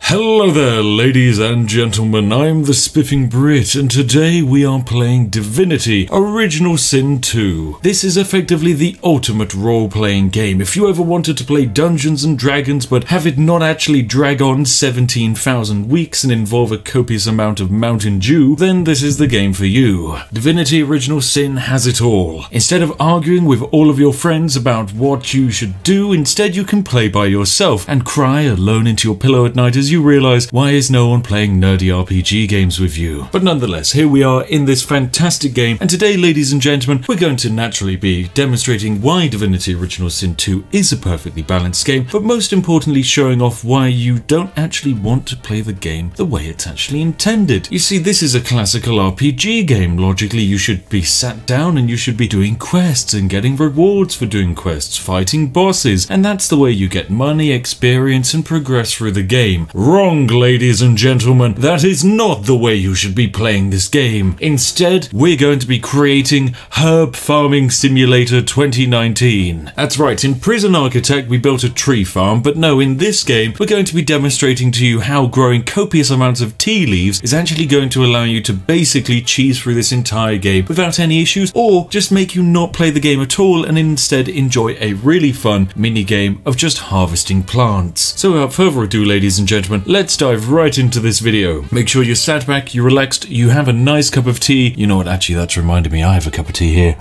Hello there, ladies and gentlemen, I'm the Spiffing Brit, and today we are playing Divinity Original Sin 2. This is effectively the ultimate role-playing game. If you ever wanted to play Dungeons and Dragons but have it not actually drag on 17,000 weeks and involve a copious amount of Mountain Dew, then this is the game for you. Divinity Original Sin has it all. Instead of arguing with all of your friends about what you should do, instead you can play by yourself and cry alone into your pillow at night as you realize, why is no one playing nerdy RPG games with you? But nonetheless, here we are in this fantastic game, and today, ladies and gentlemen, we're going to naturally be demonstrating why Divinity Original Sin 2 is a perfectly balanced game, but most importantly showing off why you don't actually want to play the game the way it's actually intended. You see, this is a classical RPG game. Logically, you should be sat down and you should be doing quests and getting rewards for doing quests, fighting bosses, and that's the way you get money, experience, and progress through the game. Wrong, ladies and gentlemen, that is not the way you should be playing this game. Instead, we're going to be creating Herb Farming Simulator 2019. That's right, in Prison Architect we built a tree farm, but no, in this game we're going to be demonstrating to you how growing copious amounts of tea leaves is actually going to allow you to basically cheese through this entire game without any issues, or just make you not play the game at all and instead enjoy a really fun mini game of just harvesting plants. So without further ado, ladies and gentlemen, let's dive right into this video. Make sure you're sat back, you're relaxed, you have a nice cup of tea. You know what, actually that's reminded me, I have a cup of tea here.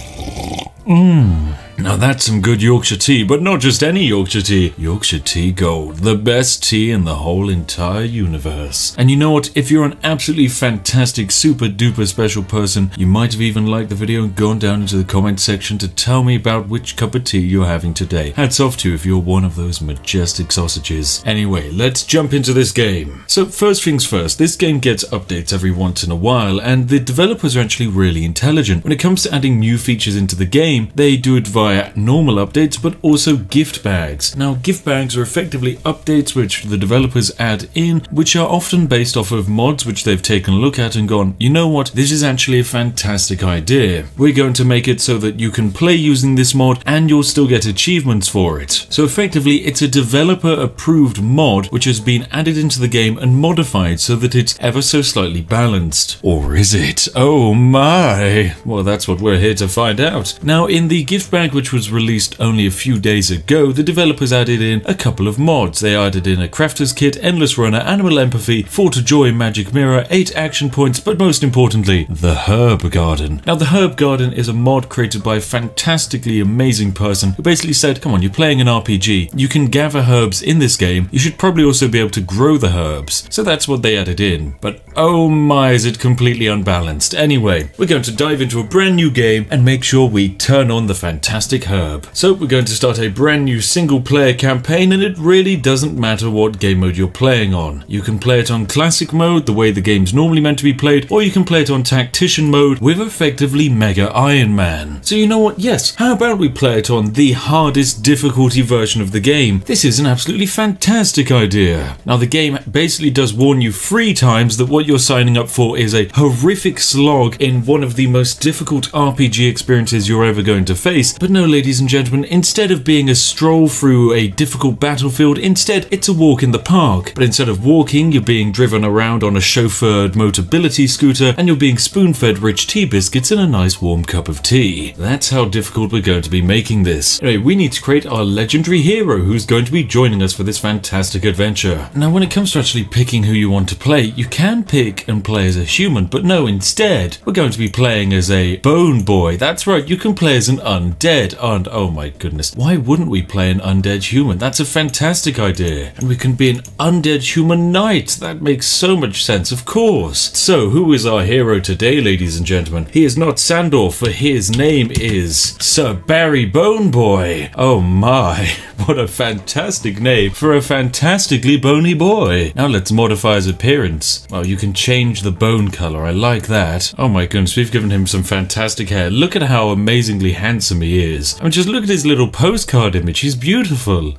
Now that's some good Yorkshire tea, but not just any Yorkshire tea. Yorkshire Tea Gold, the best tea in the whole entire universe. And you know what, if you're an absolutely fantastic, super duper special person, you might have even liked the video and gone down into the comment section to tell me about which cup of tea you're having today. Hats off to you if you're one of those majestic sausages. Anyway, let's jump into this game. So first things first, this game gets updates every once in a while, and the developers are actually really intelligent. When it comes to adding new features into the game, they do it via normal updates, but also gift bags. Now, gift bags are effectively updates which the developers add in, which are often based off of mods which they've taken a look at and gone, you know what, this is actually a fantastic idea. We're going to make it so that you can play using this mod and you'll still get achievements for it. So effectively, it's a developer approved mod which has been added into the game and modified so that it's ever so slightly balanced. Or is it? Oh my! Well, that's what we're here to find out. Now, in the gift bag which was released only a few days ago, the developers added in a couple of mods. They added in a crafter's kit, endless runner, animal empathy, 4 to joy, magic mirror, 8 action points, but most importantly, the herb garden. Now, the herb garden is a mod created by a fantastically amazing person who basically said, come on, you're playing an RPG, you can gather herbs in this game, you should probably also be able to grow the herbs. So that's what they added in. But oh my, is it completely unbalanced. Anyway, we're going to dive into a brand new game and make sure we turn on the fantastic herb. So we're going to start a brand new single player campaign, and it really doesn't matter what game mode you're playing on. You can play it on classic mode, the way the game's normally meant to be played, or you can play it on tactician mode with effectively Mega Iron Man. So you know what, yes, how about we play it on the hardest difficulty version of the game? This is an absolutely fantastic idea. Now the game basically does warn you 3 times that what you're signing up for is a horrific slog in one of the most difficult RPG experiences you're ever going to face, but no, ladies and gentlemen, instead of being a stroll through a difficult battlefield, instead it's a walk in the park. But instead of walking, you're being driven around on a chauffeured Motability scooter, and you're being spoon-fed rich tea biscuits and a nice warm cup of tea. That's how difficult we're going to be making this. Anyway, we need to create our legendary hero who's going to be joining us for this fantastic adventure. Now, when it comes to actually picking who you want to play, you can pick and play as a human, but no, instead, we're going to be playing as a bone boy. That's right, you can play as an undead. And oh my goodness, why wouldn't we play an undead human? That's a fantastic idea. And we can be an undead human knight. That makes so much sense, of course. So who is our hero today, ladies and gentlemen? He is not Sandor, for his name is Sir Barry Bone Boy. Oh my, what a fantastic name for a fantastically bony boy. Now let's modify his appearance. Oh, you can change the bone color. I like that. Oh my goodness, we've given him some fantastic hair. Look at how amazingly handsome he is. is. I mean, just look at his little postcard image. He's beautiful.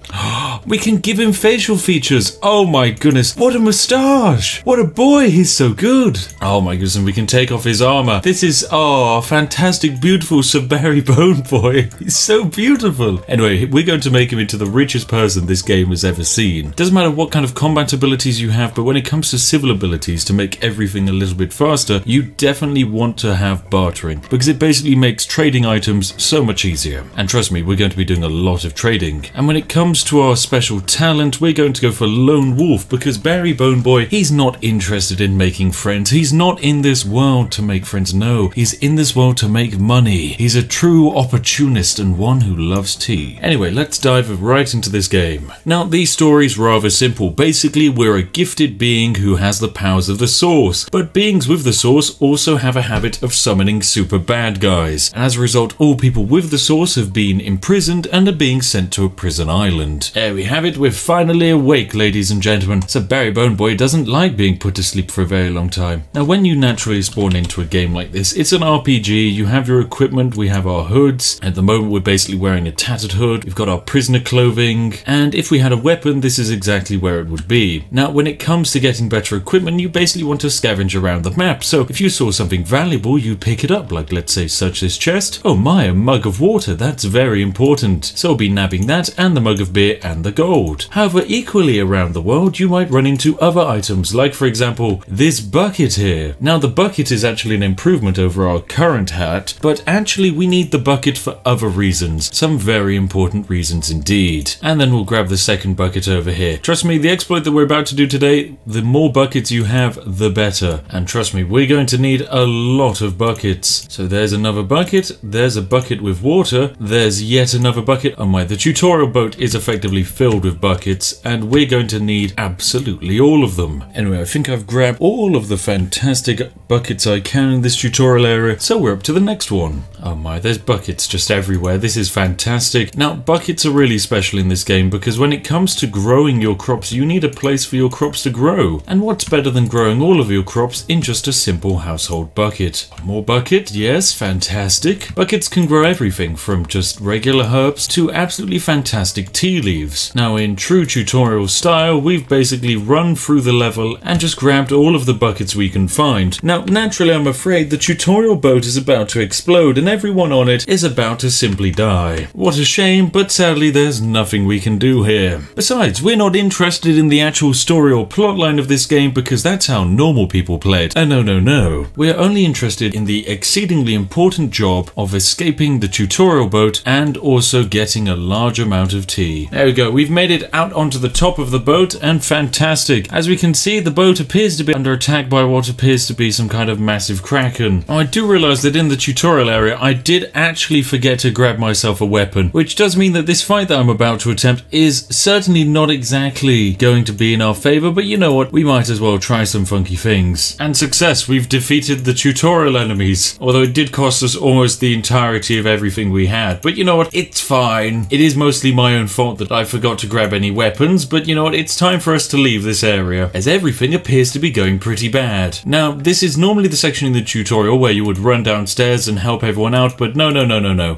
We can give him facial features. Oh my goodness. What a moustache. What a boy. He's so good. Oh my goodness. And we can take off his armor. This is, oh, fantastic, beautiful Sir Barry Bone Boy. He's so beautiful. Anyway, we're going to make him into the richest person this game has ever seen. Doesn't matter what kind of combat abilities you have, but when it comes to civil abilities to make everything a little bit faster, you definitely want to have bartering, because it basically makes trading items so much easier. And trust me, we're going to be doing a lot of trading. And when it comes to our special talent, we're going to go for Lone Wolf, because Barry Bone Boy, he's not interested in making friends. He's not in this world to make friends. No, he's in this world to make money. He's a true opportunist and one who loves tea. Anyway, let's dive right into this game. Now, the story's rather simple. Basically, we're a gifted being who has the powers of the Source, but beings with the Source also have a habit of summoning super bad guys. And as a result, all people with the Source have been imprisoned and are being sent to a prison island. There we have it. We're finally awake, ladies and gentlemen. So Barry Bone Boy doesn't like being put to sleep for a very long time. Now, when you naturally spawn into a game like this, it's an RPG. You have your equipment. We have our hoods. At the moment, we're basically wearing a tattered hood. We've got our prisoner clothing. And if we had a weapon, this is exactly where it would be. Now, when it comes to getting better equipment, you basically want to scavenge around the map. So if you saw something valuable, you pick it up, like let's say such this chest. Oh my, a mug of water. That's very important. So I'll be nabbing that and the mug of beer and the gold. However, equally around the world, you might run into other items, like for example, this bucket here. Now, the bucket is actually an improvement over our current hat, but actually we need the bucket for other reasons. Some very important reasons indeed. And then we'll grab the second bucket over here. Trust me, the exploit that we're about to do today, the more buckets you have, the better. And trust me, we're going to need a lot of buckets. So there's another bucket, there's a bucket with water, there's yet another bucket. Oh my, the tutorial boat is effectively filled with buckets, and we're going to need absolutely all of them. Anyway, I think I've grabbed all of the fantastic buckets I can in this tutorial area, so we're up to the next one. Oh my, there's buckets just everywhere. This is fantastic. Now, buckets are really special in this game because when it comes to growing your crops, you need a place for your crops to grow. And what's better than growing all of your crops in just a simple household bucket? More bucket? Yes, fantastic. Buckets can grow everything from just regular herbs to absolutely fantastic tea leaves. Now, in true tutorial style, we've basically run through the level and just grabbed all of the buckets we can find. Now, naturally, I'm afraid the tutorial boat is about to explode and everyone on it is about to simply die. What a shame, but sadly there's nothing we can do here. Besides, we're not interested in the actual story or plotline of this game because that's how normal people play it. No. We're only interested in the exceedingly important job of escaping the tutorial boat and also getting a large amount of tea. There we go, we've made it out onto the top of the boat and fantastic. As we can see, the boat appears to be under attack by what appears to be some kind of massive kraken. Now, I do realize that in the tutorial area, I did actually forget to grab myself a weapon, which does mean that this fight that I'm about to attempt is certainly not exactly going to be in our favor, but you know what, we might as well try some funky things. And success, we've defeated the tutorial enemies, although it did cost us almost the entirety of everything we had. But you know what, it's fine. It is mostly my own fault that I forgot to grab any weapons, but you know what, it's time for us to leave this area, as everything appears to be going pretty bad. Now, this is normally the section in the tutorial where you would run downstairs and help everyone out, but no.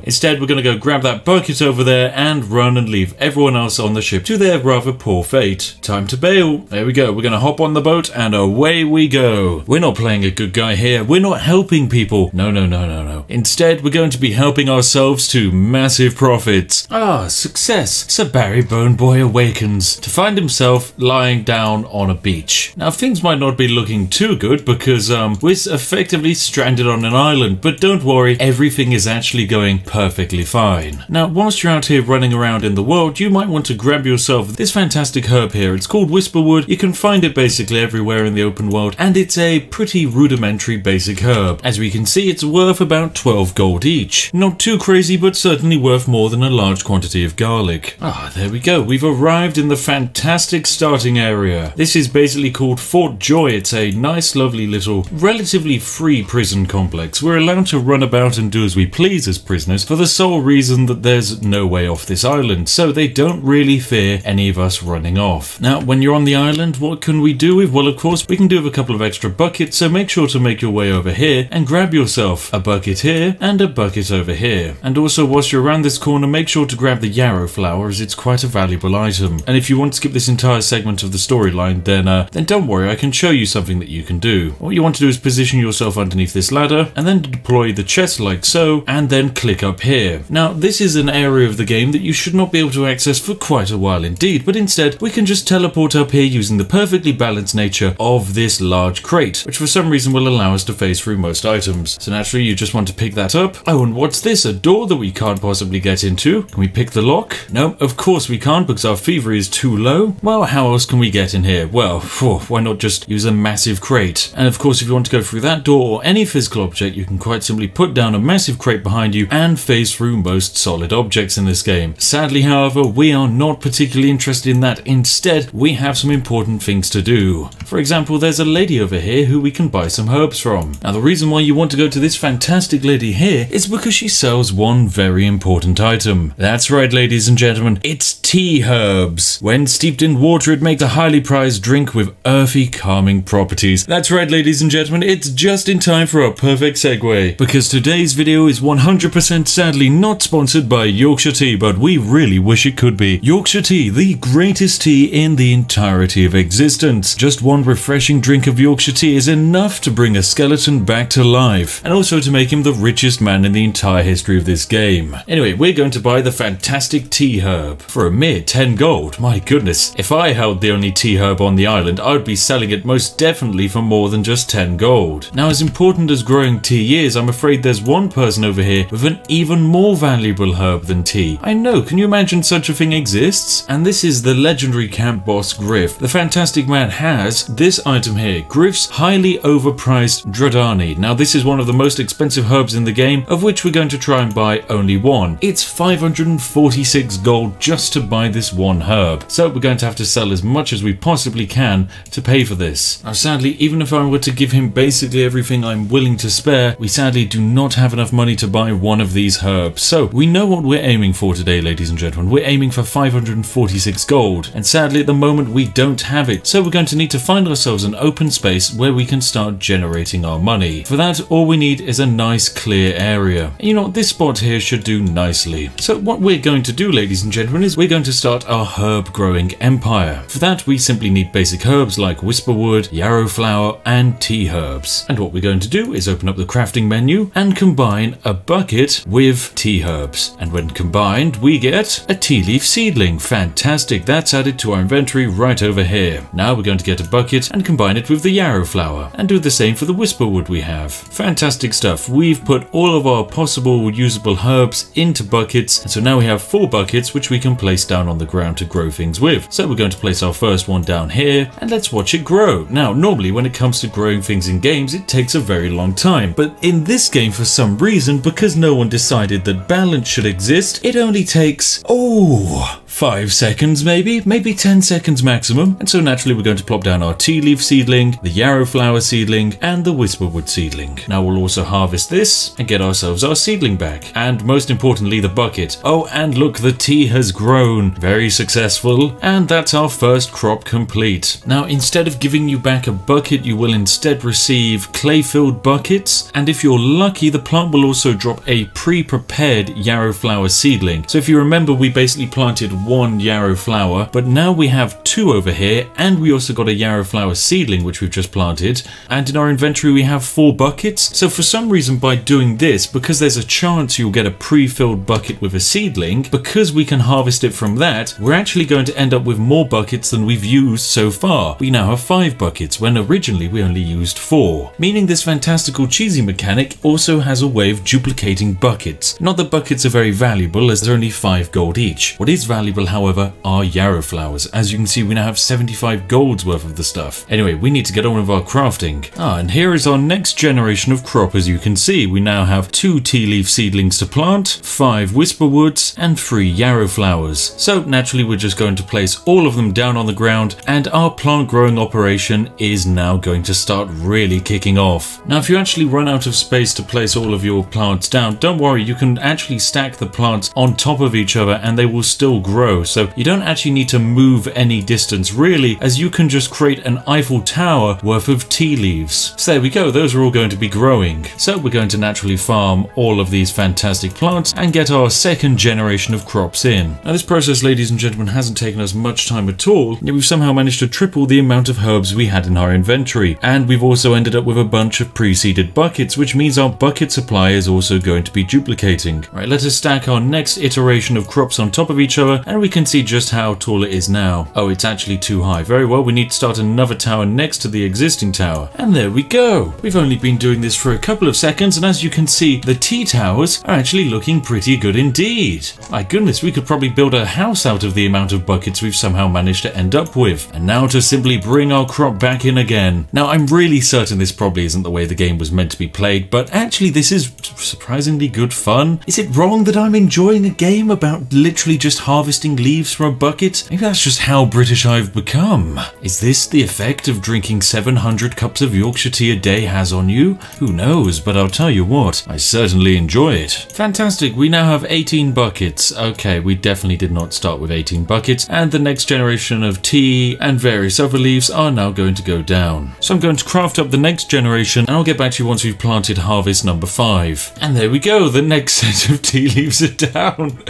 Instead, we're gonna go grab that bucket over there and run and leave everyone else on the ship to their rather poor fate. Time to bail. There we go, we're gonna hop on the boat and away we go. We're not playing a good guy here, we're not helping people. No. Instead, we're going to be helping ourselves to massive profits. Ah, success. Sir Barry Bone Boy awakens to find himself lying down on a beach. Now, things might not be looking too good because we're effectively stranded on an island, but don't worry, everything is actually going perfectly fine. Now, whilst you're out here running around in the world, you might want to grab yourself this fantastic herb here. It's called Whisperwood. You can find it basically everywhere in the open world, and it's a pretty rudimentary basic herb. As we can see, it's worth about 12 gold each. Not too crazy, but certainly worth more than a large quantity of garlic. Ah, there we go. We've arrived in the fantastic starting area. This is basically called Fort Joy. It's a nice, lovely little, relatively free prison complex. We're allowed to run about and do as we please as prisoners for the sole reason that there's no way off this island, so they don't really fear any of us running off. Now, when you're on the island, what can we do with? Well, of course, we can do with a couple of extra buckets, so make sure to make your way over here and grab yourself a bucket here and a bucket over here. And also, whilst you're around this corner, make sure to grab the yarrow flower, as it's quite a valuable item. And if you want to skip this entire segment of the storyline, then don't worry, I can show you something that you can do. What you want to do is position yourself underneath this ladder, and then deploy the chest like so, and then click up here. Now, this is an area of the game that you should not be able to access for quite a while indeed, but instead, we can just teleport up here using the perfectly balanced nature of this large crate, which for some reason will allow us to phase through most items. So naturally, you just want to pick that up. Oh, and what's this? A door that we can't possibly get into? Can we pick the lock? No, of course we can't, because our fever is too low. Well, how else can we get in here? Well, why not just use a massive crate? And of course, if you want to go through that door or any physical object, you can quite simply put down a massive crate behind you and phase through most solid objects in this game. Sadly, however, we are not particularly interested in that. Instead, we have some important things to do. For example, there's a lady over here who we can buy some herbs from. Now, the reason why you want to go to this fantastic lady here is because she sells one very important item. That's right, ladies and gentlemen, it's tea herbs. When steeped in water, it makes a highly prized drink with earthy, calming properties. That's right, ladies and gentlemen, it's just in time for a perfect segue, because today's video is 100% sadly not sponsored by Yorkshire tea, but we really wish it could be. Yorkshire tea, the greatest tea in the entirety of existence. Just one refreshing drink of Yorkshire tea is enough to bring a skeleton back to life, and also to make him the richest man in the entire history of this game. Anyway, we're going to buy the fantastic tea herb for a mere 10 gold. My goodness, if I held the only tea herb on the island, I would be selling it most definitely for more than just 10 gold. Now, as important as growing tea is, I'm afraid there's one person over here with an even more valuable herb than tea. I know, can you imagine such a thing exists? And this is the legendary camp boss Griff. The fantastic man has this item here, Griff's highly overpriced Dradani. Now, this is one of the most expensive herbs in the game, of which we're going to try and buy only one. It's 546 gold just to buy this one herb. So we're going to have to sell as much as we possibly can to pay for this. Now, sadly, even if I were to give him basically everything I'm willing to spare, we sadly do not have enough money to buy one of these herbs. So we know what we're aiming for today, ladies and gentlemen. We're aiming for 546 gold, and sadly at the moment we don't have it. So we're going to need to find ourselves an open space where we can start generating our money. For that, all we need is a nice clear area. And you know what, this spot here should do nicely. So what we're going to do, ladies and gentlemen, is we're going to start our herb growing empire. For that, we simply need basic herbs like whisperwood, yarrow flower, and tea herbs. And what we're going to do is open up the crafting menu and combine a bucket with tea herbs. And when combined, we get a tea leaf seedling. Fantastic, that's added to our inventory right over here. Now we're going to get a bucket and combine it with the yarrow flower, and do the same for the whisperwood we have. Fantastic stuff. We've put all of our possible usable herbs into buckets, and so now we have 4 buckets which we can place down on the ground to grow things with. So we're going to place our first one down here, and let's watch it grow. Now, normally when it comes to growing things in games, it takes a very long time, but in this game, for some reason, because no one decided that balance should exist, it only takes, 5 seconds maybe 10 seconds maximum. And so naturally we're going to plop down our tea leaf seedling, the yarrow flower seedling, and the whisperwood seedling. Now we'll also harvest this and get ourselves our seedling back, and most importantly the bucket. Oh, and look, the tea has grown. Very successful, and that's our first crop complete. Now, instead of giving you back a bucket, you will instead receive clay-filled buckets, and if you're lucky, the plant will also drop a pre-prepared yarrow flower seedling. So if you remember, we basically planted 1 yarrow flower, but now we have 2 over here, and we also got a yarrow flower seedling which we've just planted, and in our inventory we have 4 buckets. So for some reason, by doing this, because there's a chance you'll get a pre-filled bucket with a seedling, because we can harvest it from that, we're actually going to end up with more buckets than we've used so far. We now have 5 buckets when originally we only used 4, meaning this fantastical cheesy mechanic also has a way of duplicating buckets. Not that buckets are very valuable, as they're only 5 gold each. What is valuable, however, are yarrow flowers. As you can see, we now have 75 golds worth of the stuff. Anyway, we need to get on with our crafting. And here is our next generation of crop. As you can see, we now have 2 tea leaf seedlings to plant, 5 whisperwoods, and 3 yarrow flowers. So naturally we're just going to place all of them down on the ground, and our plant growing operation is now going to start really kicking off. Now, if you actually run out of space to place all of your plants down, don't worry, you can actually stack the plants on top of each other and they will still grow grow. So you don't actually need to move any distance really, as you can just create an Eiffel Tower worth of tea leaves. So there we go, those are all going to be growing. So we're going to naturally farm all of these fantastic plants and get our second generation of crops in. Now this process, ladies and gentlemen, hasn't taken us much time at all, yet we've somehow managed to triple the amount of herbs we had in our inventory, and we've also ended up with a bunch of pre-seeded buckets, which means our bucket supply is also going to be duplicating. Right, let us stack our next iteration of crops on top of each other, and we can see just how tall it is now. Oh, it's actually too high. Very well, we need to start another tower next to the existing tower, and there we go. We've only been doing this for a couple of seconds, and as you can see, the tea towers are actually looking pretty good indeed. My goodness, we could probably build a house out of the amount of buckets we've somehow managed to end up with. And now to simply bring our crop back in again. Now I'm really certain this probably isn't the way the game was meant to be played, but actually this is surprisingly good fun. Is it wrong that I'm enjoying a game about literally just harvesting leaves from a bucket? Maybe that's just how British I've become. Is this the effect of drinking 700 cups of Yorkshire tea a day has on you? Who knows, but I'll tell you what, I certainly enjoy it. Fantastic, we now have 18 buckets. Okay, we definitely did not start with 18 buckets, and the next generation of tea and various other leaves are now going to go down. So I'm going to craft up the next generation, and I'll get back to you once we've planted harvest number 5. And there we go, the next set of tea leaves are down.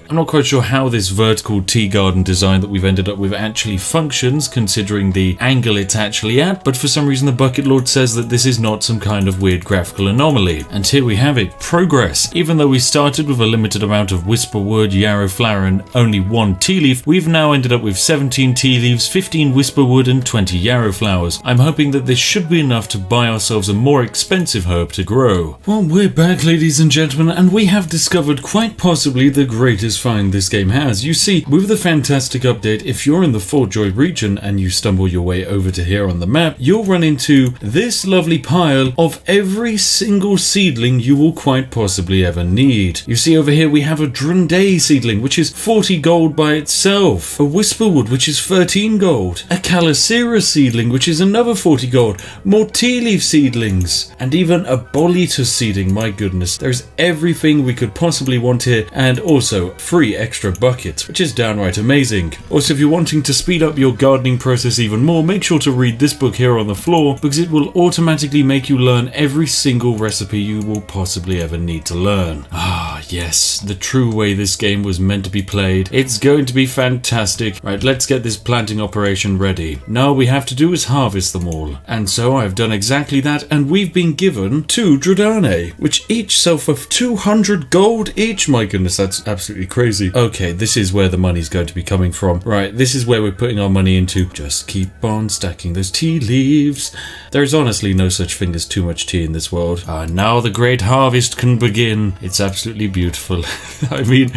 I'm not quite sure how this vertical tea garden design that we've ended up with actually functions, considering the angle it's actually at, but for some reason the Bucket Lord says that this is not some kind of weird graphical anomaly. And here we have it, progress. Even though we started with a limited amount of Whisperwood, Yarrow Flower and only 1 tea leaf, we've now ended up with 17 tea leaves, 15 Whisperwood and 20 Yarrow Flowers. I'm hoping that this should be enough to buy ourselves a more expensive herb to grow. Well, we're back, ladies and gentlemen, and we have discovered quite possibly the greatest find this game has. You see, with the fantastic update, if you're in the Fort Joy region and you stumble your way over to here on the map, you'll run into this lovely pile of every single seedling you will quite possibly ever need. You see over here we have a Drunday seedling, which is 40 gold by itself, a Whisperwood, which is 13 gold, a Calicera seedling, which is another 40 gold, more tea leaf seedlings, and even a Boletus seedling. My goodness, there's everything we could possibly want here, and also free extra buckets, which is downright amazing. Also, if you're wanting to speed up your gardening process even more, make sure to read this book here on the floor, because it will automatically make you learn every single recipe you will possibly ever need to learn. Ah, yes, the true way this game was meant to be played. It's going to be fantastic. Right, let's get this planting operation ready. Now all we have to do is harvest them all. And so I've done exactly that, and we've been given 2 Dradane, which each sell for 200 gold each. My goodness, that's absolutely crazy. Okay, this is where the money's going to be coming from. Right, this is where we're putting our money into. Just keep on stacking those tea leaves. There's honestly no such thing as too much tea in this world. Now the great harvest can begin. It's absolutely beautiful. I mean,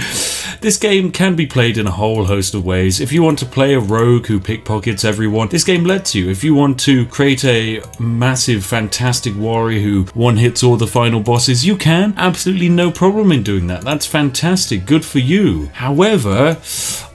this game can be played in a whole host of ways. If you want to play a rogue who pickpockets everyone, this game lets you. If you want to create a massive, fantastic warrior who one-hits all the final bosses, you can. Absolutely no problem in doing that. That's fantastic. Good for you. However,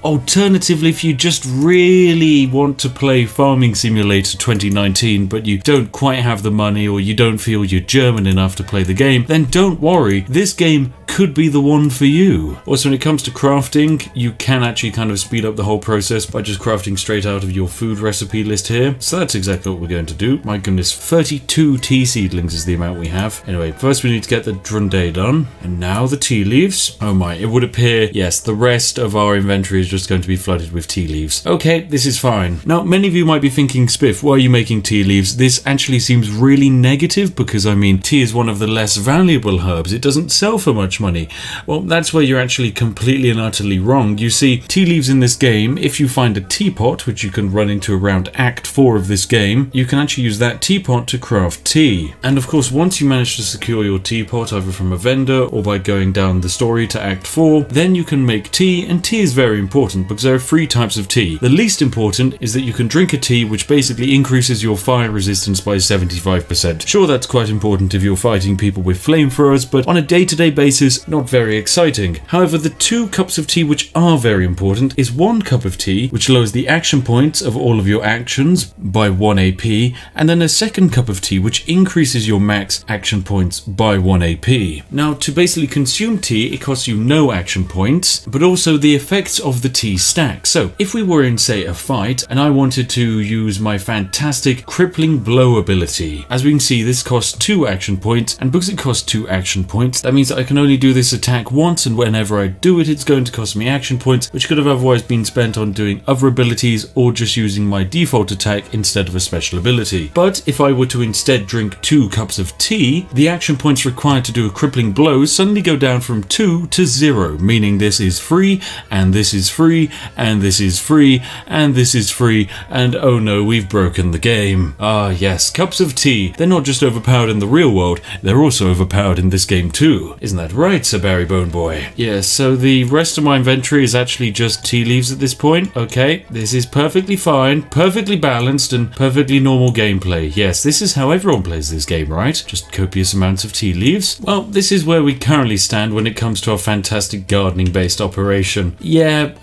alternatively, if you just really want to play Farming Simulator 2019 but you don't quite have the money, or you don't feel you're German enough to play the game, then don't worry, this game could be the one for you. Also, when it comes to crafting, you can actually kind of speed up the whole process by just crafting straight out of your food recipe list here. So that's exactly what we're going to do. My goodness, 32 tea seedlings is the amount we have. Anyway, first we need to get the Drunday done, and now the tea leaves. Oh my, it would appear, yes, the rest of our inventory is just going to be flooded with tea leaves. Okay, this is fine. Now, many of you might be thinking, Spiff, why are you making tea leaves? This actually seems really negative, because I mean, tea is one of the less valuable herbs. It doesn't sell for much money. Well, that's where you're actually completely and utterly wrong. You see, tea leaves in this game, if you find a teapot, which you can run into around Act 4 of this game, you can actually use that teapot to craft tea. And of course, once you manage to secure your teapot, either from a vendor or by going down the story to Act 4, then you can make tea, and tea is very important because there are 3 types of tea. The least important is that you can drink a tea which basically increases your fire resistance by 75%. Sure, that's quite important if you're fighting people with flamethrowers, but on a day-to-day basis, not very exciting. However, the 2 cups of tea which are very important is 1 cup of tea, which lowers the action points of all of your actions by 1 AP, and then a 2nd cup of tea which increases your max action points by 1 AP. Now, to basically consume tea, it costs you no action points, but also the effects of the tea stack. So if we were in, say, a fight and I wanted to use my fantastic crippling blow ability, as we can see, this costs 2 action points, and because it costs 2 action points, that means that I can only do this attack once, and whenever I do it, it's going to cost me action points, which could have otherwise been spent on doing other abilities or just using my default attack instead of a special ability. But if I were to instead drink 2 cups of tea, the action points required to do a crippling blow suddenly go down from 2 to 0, meaning this is free, and this is free, and this is free, and this is free, and oh no, we've broken the game. Ah yes, cups of tea. They're not just overpowered in the real world, they're also overpowered in this game too. Isn't that right, Sir Barry Bone Boy? Yes, so the rest of my inventory is actually just tea leaves at this point. Okay, this is perfectly fine, perfectly balanced, and perfectly normal gameplay. Yes, this is how everyone plays this game, right? Just copious amounts of tea leaves. Well, this is where we currently stand when it comes to our fantastic gardening-based operation. Yeah,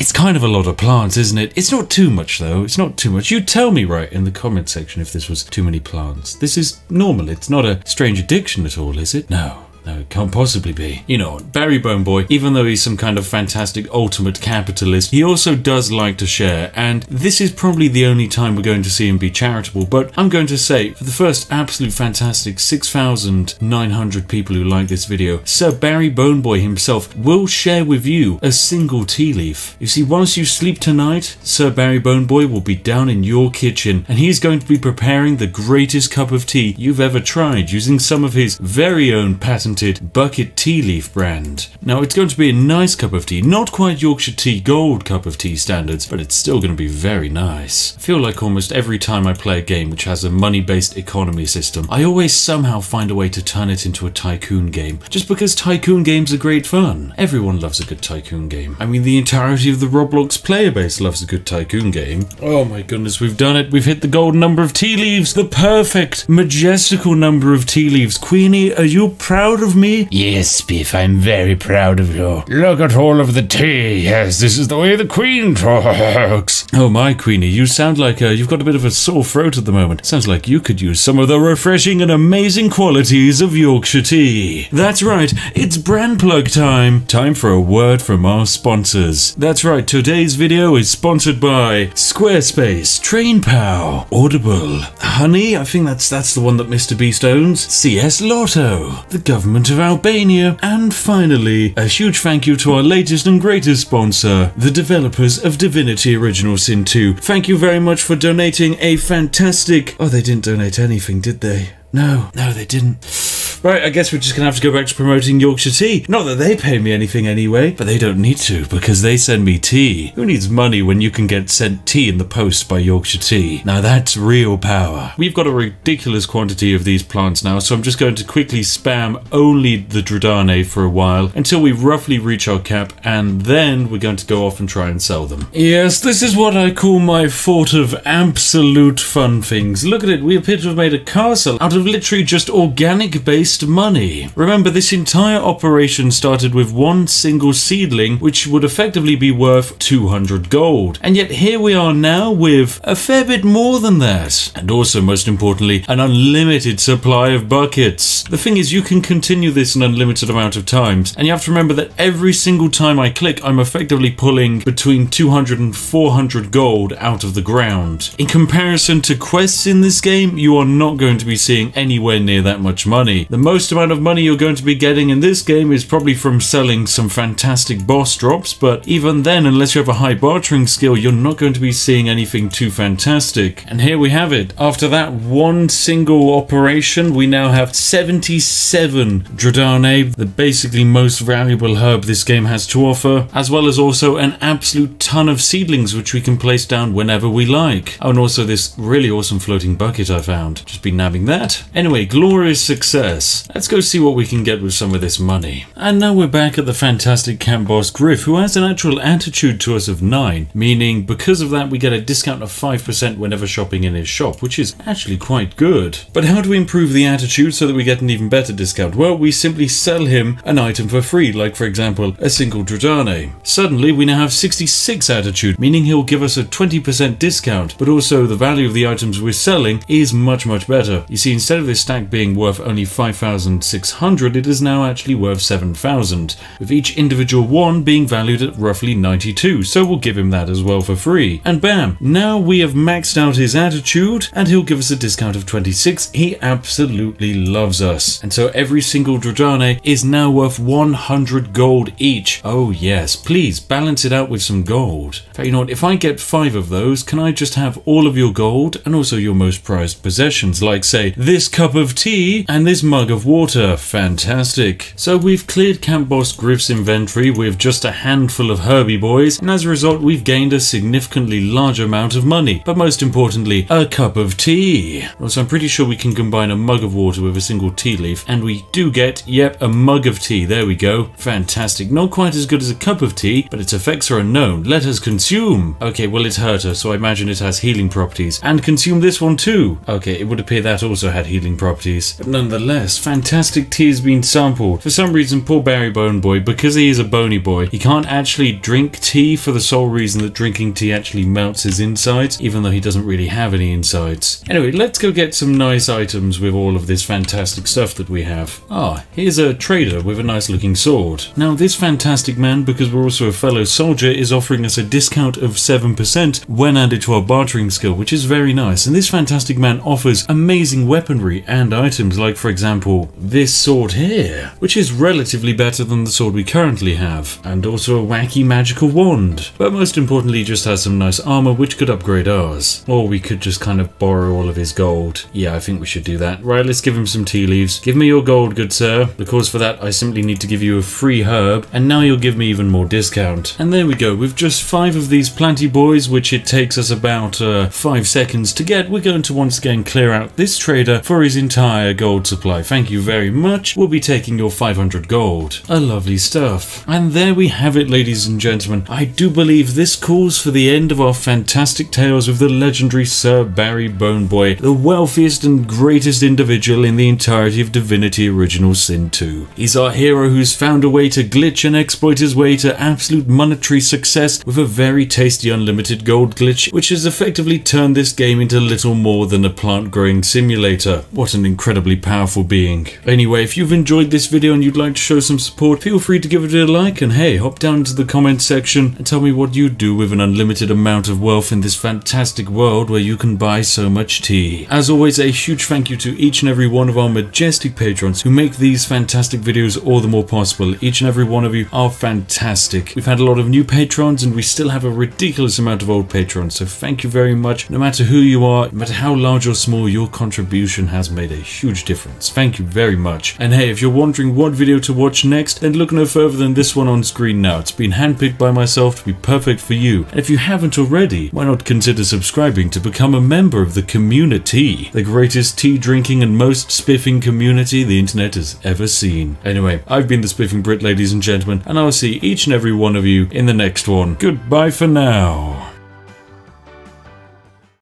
it's kind of a lot of plants, isn't it? It's not too much, though. It's not too much. You tell me right in the comment section if this was too many plants. This is normal. It's not a strange addiction at all, is it? No. No, it can't possibly be. You know what, Barry Bone Boy, even though he's some kind of fantastic ultimate capitalist, he also does like to share, and this is probably the only time we're going to see him be charitable, but I'm going to say, for the first absolute fantastic 6,900 people who like this video, Sir Barry Bone Boy himself will share with you a single tea leaf. You see, once you sleep tonight, Sir Barry Bone Boy will be down in your kitchen, and he's going to be preparing the greatest cup of tea you've ever tried, using some of his very own patented bucket tea leaf brand. Now, it's going to be a nice cup of tea, not quite Yorkshire Tea Gold cup of tea standards, but it's still going to be very nice. I feel like almost every time I play a game which has a money-based economy system, I always somehow find a way to turn it into a tycoon game, just because tycoon games are great fun. Everyone loves a good tycoon game. I mean, the entirety of the Roblox player base loves a good tycoon game. Oh my goodness, we've done it. We've hit the golden number of tea leaves, the perfect, majestical number of tea leaves. Queenie, are you proud of me? Yes, Spiff, I'm very proud of you. Look at all of the tea. Yes, this is the way the Queen talks. Oh my, Queenie, you sound like you've got a bit of a sore throat at the moment. Sounds like you could use some of the refreshing and amazing qualities of Yorkshire tea. That's right, it's brand plug time. Time for a word from our sponsors. That's right, today's video is sponsored by Squarespace, TrainPow, Audible, Honey, I think that's the one that Mr. Beast owns, CS Lotto, the government of Albania, and finally, a huge thank you to our latest and greatest sponsor, the developers of Divinity Original Sin 2. Thank you very much for donating a fantastic... Oh, they didn't donate anything, did they? No, they didn't. Right, I guess we're just gonna have to go back to promoting Yorkshire Tea. Not that they pay me anything anyway, but they don't need to because they send me tea. Who needs money when you can get sent tea in the post by Yorkshire Tea? Now that's real power. We've got a ridiculous quantity of these plants now, so I'm just going to quickly spam only the Dradane for a while until we roughly reach our cap, and then we're going to go off and try and sell them. Yes, this is what I call my fort of absolute fun things. Look at it, we appear to have made a castle out of literally just organic-based money. Remember, this entire operation started with one single seedling, which would effectively be worth 200 gold. And yet here we are now with a fair bit more than that. And also, most importantly, an unlimited supply of buckets. The thing is, you can continue this an unlimited amount of times, and you have to remember that every single time I click, I'm effectively pulling between 200 and 400 gold out of the ground. In comparison to quests in this game, you are not going to be seeing anywhere near that much money. The most amount of money you're going to be getting in this game is probably from selling some fantastic boss drops, but even then, unless you have a high bartering skill, you're not going to be seeing anything too fantastic. And here we have it. After that one single operation, we now have 77 Dradane, the basically most valuable herb this game has to offer, as well as also an absolute ton of seedlings which we can place down whenever we like. Oh, and also this really awesome floating bucket I found. Just be nabbing that. Anyway, glorious success. Let's go see what we can get with some of this money. And now we're back at the fantastic camp boss Griff, who has an actual attitude to us of 9, meaning because of that we get a discount of 5% whenever shopping in his shop, which is actually quite good. But how do we improve the attitude so that we get an even better discount? Well, we simply sell him an item for free, like for example, a single Dradane. Suddenly we now have 66 attitude, meaning he'll give us a 20% discount, but also the value of the items we're selling is much better. You see, instead of this stack being worth only 5 5,600, it is now actually worth 7,000, with each individual one being valued at roughly 92, so we'll give him that as well for free. And bam, now we have maxed out his attitude, and he'll give us a discount of 26. He absolutely loves us. And so every single Dradane is now worth 100 gold each. Oh yes, please balance it out with some gold. In fact, you know what, if I get 5 of those, can I just have all of your gold and also your most prized possessions, like say this cup of tea and this mug of water? Fantastic. So we've cleared Camp Boss Griff's inventory with just a handful of Herbie boys, and as a result we've gained a significantly large amount of money, but most importantly, a cup of tea. Also, I'm pretty sure we can combine a mug of water with a single tea leaf, and we do get, yep, a mug of tea. There we go. Fantastic. Not quite as good as a cup of tea, but its effects are unknown. Let us consume. Okay, well, it's Herta, so I imagine it has healing properties. And consume this one too. Okay, it would appear that also had healing properties. But nonetheless, fantastic tea has been sampled. For some reason, poor Barry Bone Boy, because he is a bony boy, he can't actually drink tea for the sole reason that drinking tea actually melts his insides, even though he doesn't really have any insides. Anyway, let's go get some nice items with all of this fantastic stuff that we have. Ah, here's a trader with a nice looking sword. Now this fantastic man, because we're also a fellow soldier, is offering us a discount of 7% when added to our bartering skill, which is very nice. And this fantastic man offers amazing weaponry and items, like for example this sword here, which is relatively better than the sword we currently have, and also a wacky magical wand. But most importantly, just has some nice armor which could upgrade ours. Or we could just kind of borrow all of his gold. Yeah, I think we should do that. Right, let's give him some tea leaves. Give me your gold, good sir. Because for that I simply need to give you a free herb, and now you'll give me even more discount. And there we go, with just 5 of these planty boys, which it takes us about 5 seconds to get, we're going to once again clear out this trader for his entire gold supply. Thank you very much. We'll be taking your 500 gold. A lovely stuff. And there we have it, ladies and gentlemen. I do believe this calls for the end of our fantastic tales with the legendary Sir Barry Bone Boy, the wealthiest and greatest individual in the entirety of Divinity Original Sin 2. He's our hero who's found a way to glitch and exploit his way to absolute monetary success with a very tasty unlimited gold glitch, which has effectively turned this game into little more than a plant growing simulator. What an incredibly powerful being. Anyway, if you've enjoyed this video and you'd like to show some support, feel free to give it a like, and hey, hop down to the comment section and tell me what you do with an unlimited amount of wealth in this fantastic world where you can buy so much tea. As always, a huge thank you to each and every one of our majestic patrons who make these fantastic videos all the more possible. Each and every one of you are fantastic. We've had a lot of new patrons and we still have a ridiculous amount of old patrons, so thank you very much. No matter who you are, no matter how large or small, your contribution has made a huge difference. Thank you very much. And hey, if you're wondering what video to watch next, then look no further than this one on screen now. It's been handpicked by myself to be perfect for you. And if you haven't already, why not consider subscribing to become a member of the community, the greatest tea drinking and most spiffing community the internet has ever seen. Anyway, I've been the Spiffing Brit, ladies and gentlemen, and I'll see each and every one of you in the next one. Goodbye for now.